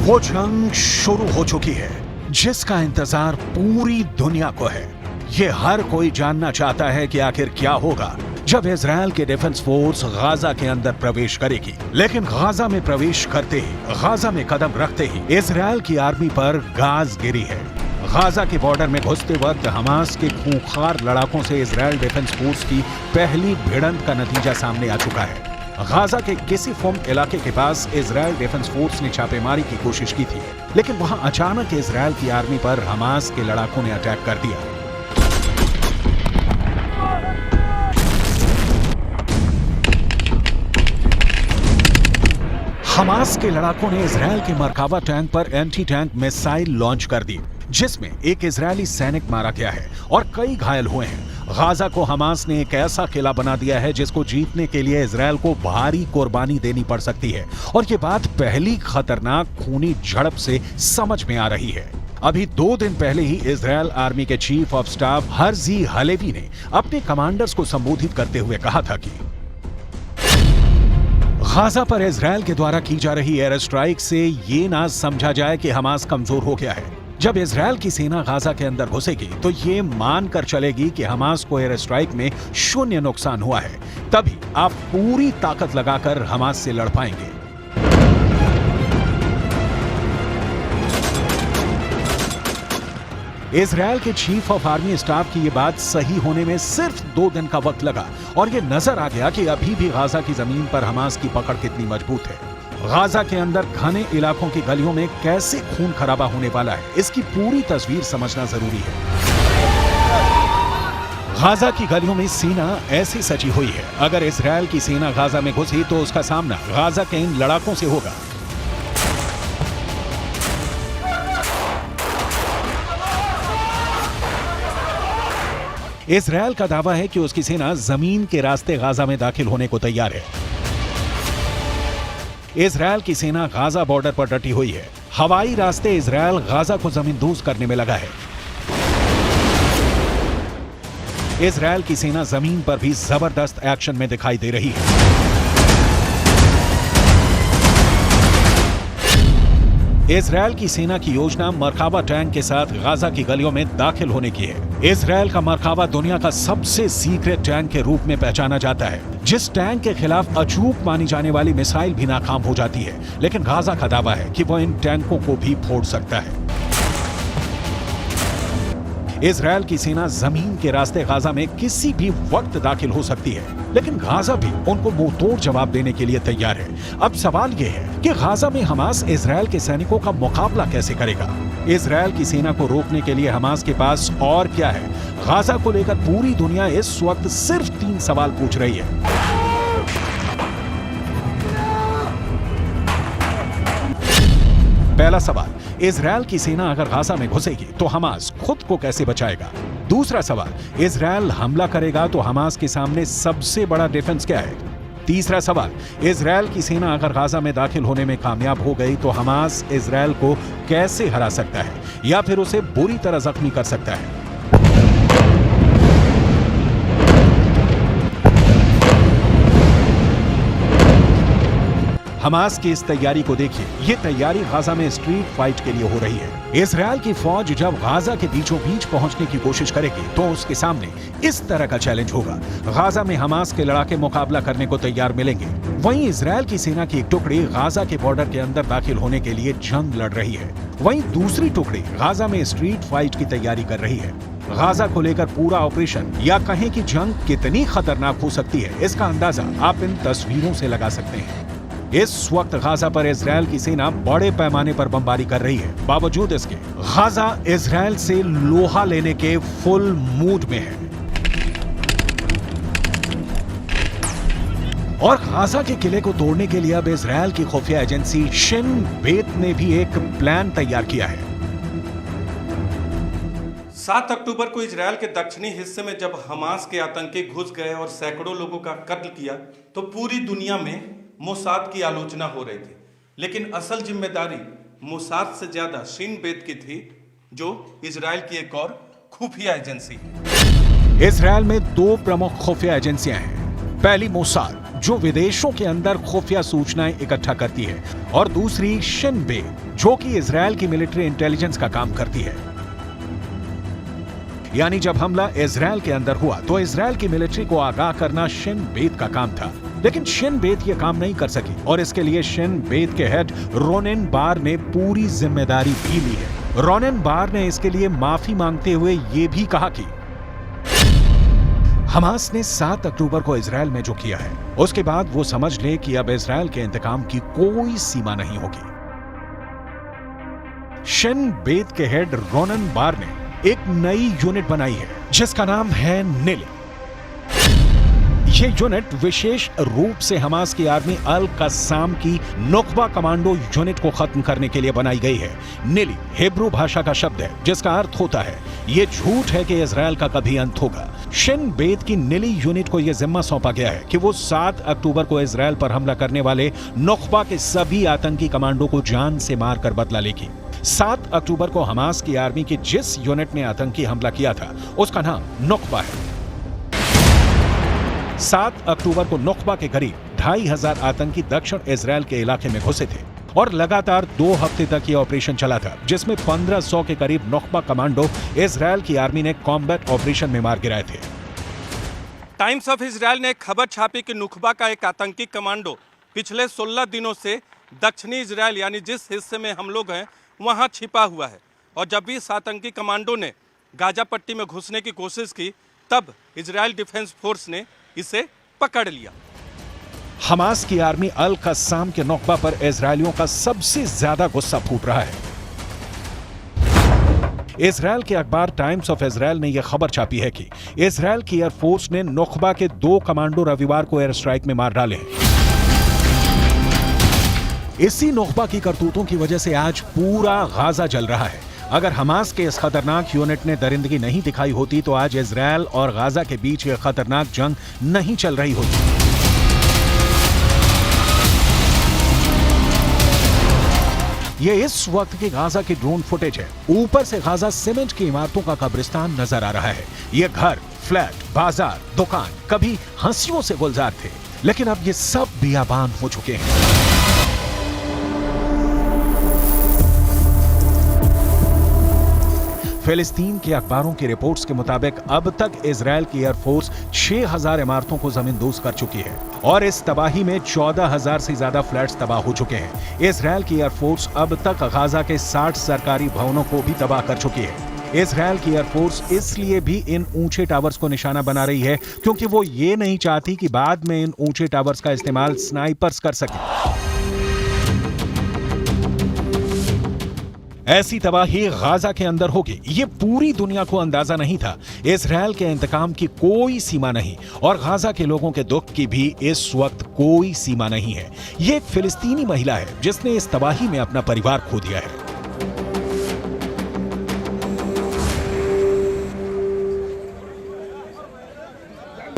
वो जंग शुरू हो चुकी है जिसका इंतजार पूरी दुनिया को है। ये हर कोई जानना चाहता है कि आखिर क्या होगा जब इजराइल के डिफेंस फोर्स गाजा के अंदर प्रवेश करेगी। लेकिन गाजा में प्रवेश करते ही, गाजा में कदम रखते ही इजराइल की आर्मी पर गाज गिरी है। गाजा के बॉर्डर में घुसते वक्त हमास के खूंखार लड़ाकों से इजराइल डिफेंस फोर्स की पहली भिड़ंत का नतीजा सामने आ चुका है। गाजा के किसिफोम इलाके के पास इजराइल डिफेंस फोर्स ने छापेमारी की कोशिश की थी, लेकिन वहां अचानक इजराइल की आर्मी पर हमास के लड़ाकों ने अटैक कर दिया। हमास के लड़ाकों ने इजराइल के मरकावा टैंक पर एंटी टैंक मिसाइल लॉन्च कर दी, जिसमें एक इजरायली सैनिक मारा गया है और कई घायल हुए हैं। गाजा को हमास ने एक ऐसा किला बना दिया है जिसको जीतने के लिए इजराइल को भारी कुर्बानी देनी पड़ सकती है, और ये बात पहली खतरनाक खूनी झड़प से समझ में आ रही है। अभी 2 दिन पहले ही इजराइल आर्मी के chief of staff Herzi Halevi ने अपने कमांडर्स को संबोधित करते हुए कहा था कि गाजा पर इजराइल के द्वारा की जा रही एयर स्ट्राइक से ये ना समझा जाए कि हमास कमजोर हो गया है। जब इजराइल की सेना गाजा के अंदर घुसेगी तो ये मानकर चलेगी कि हमास को एयर स्ट्राइक में 0 नुकसान हुआ है, तभी आप पूरी ताकत लगाकर हमास से लड़ पाएंगे। इजराइल के चीफ ऑफ आर्मी स्टाफ की ये बात सही होने में सिर्फ 2 दिन का वक्त लगा, और ये नजर आ गया कि अभी भी गाजा की जमीन पर हमास की पकड़ कितनी मजबूत है। गाजा के अंदर घने इलाकों की गलियों में कैसे खून खराबा होने वाला है, इसकी पूरी तस्वीर समझना जरूरी है। गाजा की गलियों में सीना ऐसी सजी हुई है, अगर इजराइल की सेना गाजा में घुसी तो उसका सामना गाजा के इन लड़ाकों से होगा। इजराइल का दावा है कि उसकी सेना जमीन के रास्ते गाजा में दाखिल होने को तैयार है। इजराइल की सेना गाजा बॉर्डर पर डटी हुई है। हवाई रास्ते इजराइल गाजा को जमींदोज करने में लगा है। इजराइल की सेना जमीन पर भी जबरदस्त एक्शन में दिखाई दे रही है। इजराइल की सेना की योजना मरकावा टैंक के साथ गाजा की गलियों में दाखिल होने की है। इजराइल का मरकावा दुनिया का सबसे सीक्रेट टैंक के रूप में पहचाना जाता है, जिस टैंक के खिलाफ अचूक मानी जाने वाली मिसाइल भी नाकाम हो जाती है। लेकिन गाजा का दावा है कि वह इन टैंकों को भी फोड़ सकता है। इजराइल की सेना जमीन के रास्ते गाजा में किसी भी वक्त दाखिल हो सकती है, लेकिन गाजा भी उनको मुंहतोड़ जवाब देने के लिए तैयार है। अब सवाल यह है कि गाजा में हमास इजराइल के सैनिकों का मुकाबला कैसे करेगा। इजराइल की सेना को रोकने के लिए हमास के पास और क्या है। गाजा को लेकर पूरी दुनिया इस वक्त सिर्फ 3 सवाल पूछ रही है। पहला सवाल, इजराइल की सेना अगर गाजा में घुसेगी तो हमास खुद को कैसे बचाएगा। दूसरा सवाल, इजराइल हमला करेगा तो हमास के सामने सबसे बड़ा डिफेंस क्या है। तीसरा सवाल, इजराइल की सेना अगर गाजा में दाखिल होने में कामयाब हो गई तो हमास इजराइल को कैसे हरा सकता है या फिर उसे बुरी तरह जख्मी कर सकता है। हमास की इस तैयारी को देखिए। ये तैयारी गाजा में स्ट्रीट फाइट के लिए हो रही है। इजराइल की फौज जब गाजा के बीचों बीच पहुंचने की कोशिश करेगी तो उसके सामने इस तरह का चैलेंज होगा। गाजा में हमास के लड़ाके मुकाबला करने को तैयार मिलेंगे, वहीं इजराइल की सेना की एक टुकड़ी गाजा के बॉर्डर के अंदर दाखिल होने के लिए जंग लड़ रही है। वहीं दूसरी टुकड़ी गाजा में स्ट्रीट फाइट की तैयारी कर रही है। गाजा को लेकर पूरा ऑपरेशन या कहें कि जंग कितनी खतरनाक हो सकती है, इसका अंदाजा आप इन तस्वीरों से लगा सकते हैं। इस वक्त गाजा पर इजराइल की सेना बड़े पैमाने पर बमबारी कर रही है। बावजूद इसके गाजा इजराइल से लोहा लेने के फुल मूड में है। और गाजा के किले को तोड़ने के लिए अब इजराइल की खुफिया एजेंसी शिन बेत ने भी एक प्लान तैयार किया है। 7 अक्टूबर को इजराइल के दक्षिणी हिस्से में जब हमास के आतंकी घुस गए और सैकड़ों लोगों का कत्ल किया तो पूरी दुनिया में मोसाद की आलोचना हो रही थी, लेकिन असल जिम्मेदारी मोसाद से ज्यादा शिन बेत की थी, जो इजराइल की एक और खुफिया एजेंसी है। इजराइल में 2 प्रमुख खुफिया एजेंसियां हैं। पहली मोसाद, जो विदेशों के अंदर खुफिया सूचनाएं इकट्ठा करती है, और दूसरी शिन बेत जो कि इजरायल की मिलिट्री इंटेलिजेंस का काम करती है। यानी जब हमला इजरायल के अंदर हुआ तो इजरायल की मिलिट्री को आगाह करना शिन बेत का काम था, लेकिन शिन बेत यह काम नहीं कर सकी और इसके लिए शिन बेत के हेड रोनेन बार ने पूरी जिम्मेदारी भी ली है। रोनेन बार ने इसके लिए माफी मांगते हुए यह भी कहा कि हमास ने 7 अक्टूबर को इजरायल में जो किया है उसके बाद वो समझ ले कि अब इजरायल के इंतकाम की कोई सीमा नहीं होगी। शिन बेत के हेड रोनेन बार ने एक नई यूनिट बनाई है जिसका नाम है निल। ये यूनिट विशेष रूप से हमास की आर्मी अल कस्साम की नुकबा कमांडो यूनिट को खत्म करने के लिए बनाई गई है। निली हिब्रू भाषा का शब्द है जिसका अर्थ होता है ये झूठ है कि इजरायल का कभी अंत होगा। शिन बेत की निली यूनिट को यह जिम्मा सौंपा गया है कि वो 7 अक्टूबर को इजरायल पर हमला करने वाले नुकबा के सभी आतंकी कमांडो को जान से मारकर बदला लेगी। 7 अक्टूबर को हमास की आर्मी की जिस यूनिट ने आतंकी हमला किया था उसका नाम नुकबा है। 7 अक्टूबर को नुकबा के करीब 2500 आतंकी दक्षिण इजरायल के इलाके में घुसे थे और लगातार 2 हफ्ते तक यह ऑपरेशन चला था, जिसमें 1500 के करीब नुकबा कमांडो इजरायल की आर्मी ने कॉम्बैट ऑपरेशन में मार गिराए थे। टाइम्स ऑफ इजरायल ने खबर छापी कि नुकबा का एक आतंकी कमांडो पिछले 16 दिनों से दक्षिणी इजरायल यानी जिस हिस्से में हम लोग हैं वहां छिपा हुआ है, और जब भी इस आतंकी कमांडो ने गाजा पट्टी में घुसने की कोशिश की तब इजरायल डिफेंस फोर्स ने इसे पकड़ लिया। हमास की आर्मी अल कस्साम के नुकबा पर इजरायलियों का सबसे ज्यादा गुस्सा फूट रहा है। इजरायल के अखबार टाइम्स ऑफ इजरायल ने यह खबर छापी है कि इजरायल की एयरफोर्स ने नुकबा के 2 कमांडो रविवार को एयर स्ट्राइक में मार डाले। इसी नुकबा की करतूतों की वजह से आज पूरा गाजा जल रहा है। अगर हमास के इस खतरनाक यूनिट ने दरिंदगी नहीं दिखाई होती तो आज इजरायल और गाजा के बीच यह खतरनाक जंग नहीं चल रही होती। यह इस वक्त की गाजा की ड्रोन फुटेज है। ऊपर से गाजा सीमेंट की इमारतों का कब्रिस्तान नजर आ रहा है। ये घर, फ्लैट, बाजार, दुकान कभी हंसियों से गुलजार थे, लेकिन अब ये सब बियाबान हो चुके हैं। फिलिस्तीन के अखबारों की रिपोर्ट्स के मुताबिक अब तक इजरायल की एयरफोर्स 6000 इमारतों को जमींदोज कर चुकी है और इस तबाही में 14000 से ज्यादा फ्लैट्स तबाह हो चुके हैं। इजरायल की एयरफोर्स अब तक गाजा के 60 सरकारी भवनों को भी तबाह कर चुकी है। इजरायल की एयरफोर्स इसलिए भी इन ऊंचे टावर्स को निशाना बना रही है क्योंकि वो ये नहीं चाहती कि बाद में इन ऊंचे टावर्स का इस्तेमाल स्नाइपर्स कर सके। ऐसी तबाही गाजा के अंदर होगी, ये पूरी दुनिया को अंदाजा नहीं था। इजरायल के इंतकाम की कोई सीमा नहीं और गाजा के लोगों के दुख की भी इस वक्त कोई सीमा नहीं है। ये एक फिलिस्तीनी महिला है जिसने इस तबाही में अपना परिवार खो दिया है।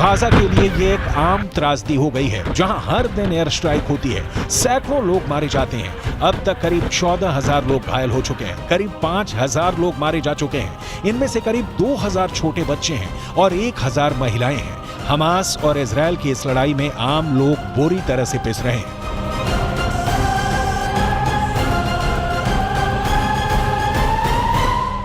गाजा के लिए ये एक आम त्रासदी हो गई है जहां हर दिन एयर स्ट्राइक होती है, सैकड़ों लोग मारे जाते हैं। अब तक करीब 14000 लोग घायल हो चुके हैं, करीब 5000 लोग मारे जा चुके हैं। इनमें से करीब 2000 छोटे बच्चे हैं और 1000 महिलाएं हैं। हमास और इजरायल की इस लड़ाई में आम लोग बुरी तरह से पिस रहे हैं।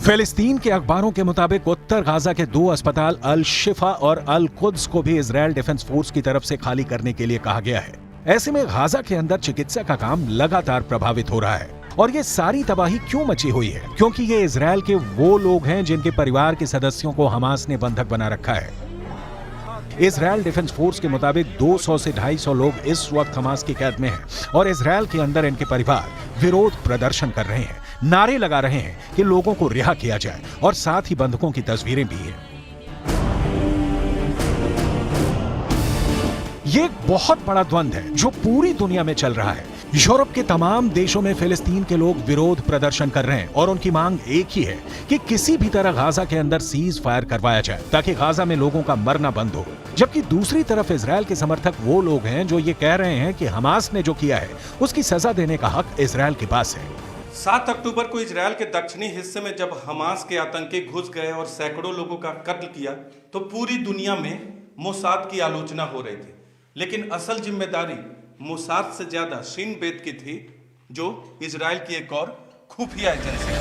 फिलिस्तीन के अखबारों के मुताबिक उत्तर गाजा के 2 अस्पताल अल शिफा और अल कुद्स को भी इजरायल डिफेंस फोर्स की तरफ से खाली करने के लिए कहा गया है। ऐसे में गाजा के अंदर चिकित्सा का काम लगातार प्रभावित हो रहा है और ये सारी तबाही क्यों मची हुई है? क्योंकि ये इजराइल के वो लोग हैं जिनके परिवार के सदस्यों को हमास ने बंधक बना रखा है। इजराइल डिफेंस फोर्स के मुताबिक 200 से 250 लोग इस वक्त हमास की कैद में हैं और इजराइल के अंदर इनके परिवार विरोध प्रदर्शन कर रहे हैं, नारे लगा रहे हैं कि लोगों को रिहा किया जाए और साथ ही बंधकों की तस्वीरें भी हैं। ये एक बहुत बड़ा द्वंद्व है जो पूरी दुनिया में चल रहा है। यूरोप के तमाम देशों में फिलिस्तीन के लोग विरोध प्रदर्शन कर रहे हैं और उनकी मांग एक ही है कि किसी भी तरह गाजा के अंदर सीज फायर करवाया जाए ताकि गाजा में लोगों का मरना बंद हो। जबकि दूसरी तरफ इजराइल के समर्थक वो लोग हैं जो ये कह रहे हैं कि हमास ने जो किया है उसकी सजा देने का हक इजराइल के पास है। 7 अक्टूबर को इजराइल के दक्षिणी हिस्से में जब हमास के आतंकी घुस गए और सैकड़ों लोगों का कत्ल किया तो पूरी दुनिया में मोसाद की आलोचना हो रही थी, लेकिन असल जिम्मेदारी मोसाद से ज्यादा शिन बेत की थी, जो इजराइल की एक और खुफिया एजेंसी है।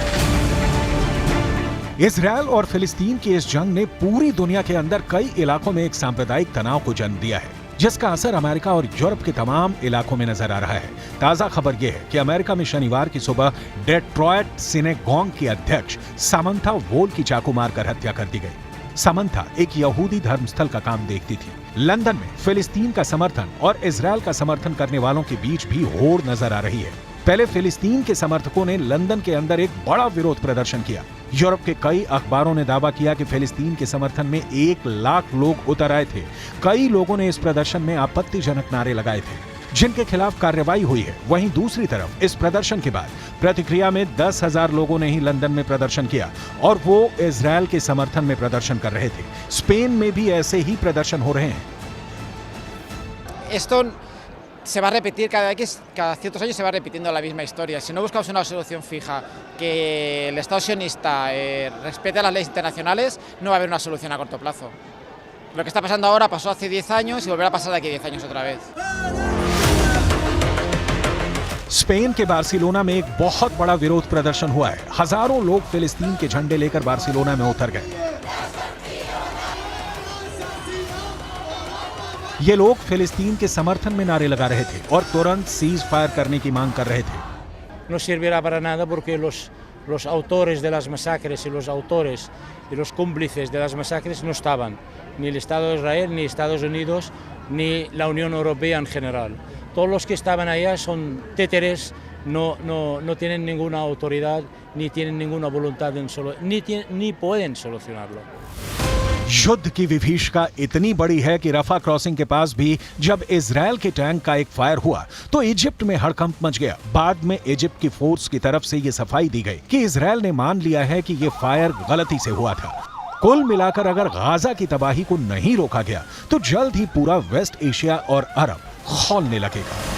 इजराइल और फिलिस्तीन की इस जंग ने पूरी दुनिया के अंदर कई इलाकों में एक सांप्रदायिक तनाव को जन्म दिया है, जिसका असर अमेरिका और यूरोप के तमाम इलाकों में नजर आ रहा है। ताजा खबर यह है कि अमेरिका में शनिवार की सुबह डेट्रॉयट सिनेगॉग की अध्यक्ष सामंथा वोल की चाकू मारकर हत्या कर दी गई। सामंथा एक यहूदी धर्मस्थल का काम देखती थी। लंदन में फिलिस्तीन का समर्थन और इजराइल का समर्थन करने वालों के बीच भी होड़ नजर आ रही है। पहले फिलिस्तीन के समर्थकों ने लंदन के अंदर एक बड़ा विरोध प्रदर्शन किया। यूरोप के कई अखबारों ने दावा किया कि फिलिस्तीन के समर्थन में 1 लाख लोग उतर आए थे। कई लोगों ने इस प्रदर्शन में आपत्तिजनक नारे लगाए थे, जिनके खिलाफ कार्रवाई हुई है। वहीं दूसरी तरफ इस प्रदर्शन के बाद प्रतिक्रिया में 10,000 लोगों ने ही लंदन में प्रदर्शन किया और वो इजराइल के समर्थन में प्रदर्शन कर रहे थे। स्पेन में भी ऐसे ही प्रदर्शन हो रहे हैं। Esto se va a repetir cada ciertos años, se va repitiendo la misma historia. Si no buscamos una solución fija, que el Estado sionista respete las leyes internacionales, no va a haber una solución a corto plazo. Lo que está pasando ahora pasó hace 10 años y volverá a pasar de aquí a 10 años otra vez. Spain के Barcelona में एक बहुत बड़ा विरोध प्रदर्शन हुआ है। हजारों लोग फिलिस्तीन के झंडे लेकर बार्सिलोना में उतर गए। ये लोग फिलिस्तीन के समर्थन में नारे लगा रहे थे और तुरंत सीज फायर करने की मांग कर रहे थे। No servirá para nada porque los autores de las masacres y los autores y los cómplices de las masacres no estaban, ni el Estado de Israel, ni Estados Unidos, ni la Unión Europea en general. Todos los que estaban allá son títeres, no tienen ninguna autoridad, ni tienen ninguna voluntad ni pueden solucionarlo. युद्ध की विभीषिका इतनी बड़ी है कि रफा crossing के पास भी जब इजराइल के टैंक का एक फायर हुआ तो इजिप्ट में हड़कंप मच गया। बाद में इजिप्ट की फोर्स की तरफ से ये सफाई दी गई कि इजराइल ने मान लिया है कि ये फायर गलती से हुआ था। कुल मिलाकर अगर गाजा की तबाही को नहीं रोका गया तो जल्द ही पूरा वेस्ट एशिया और अरब खौलने लगेगा।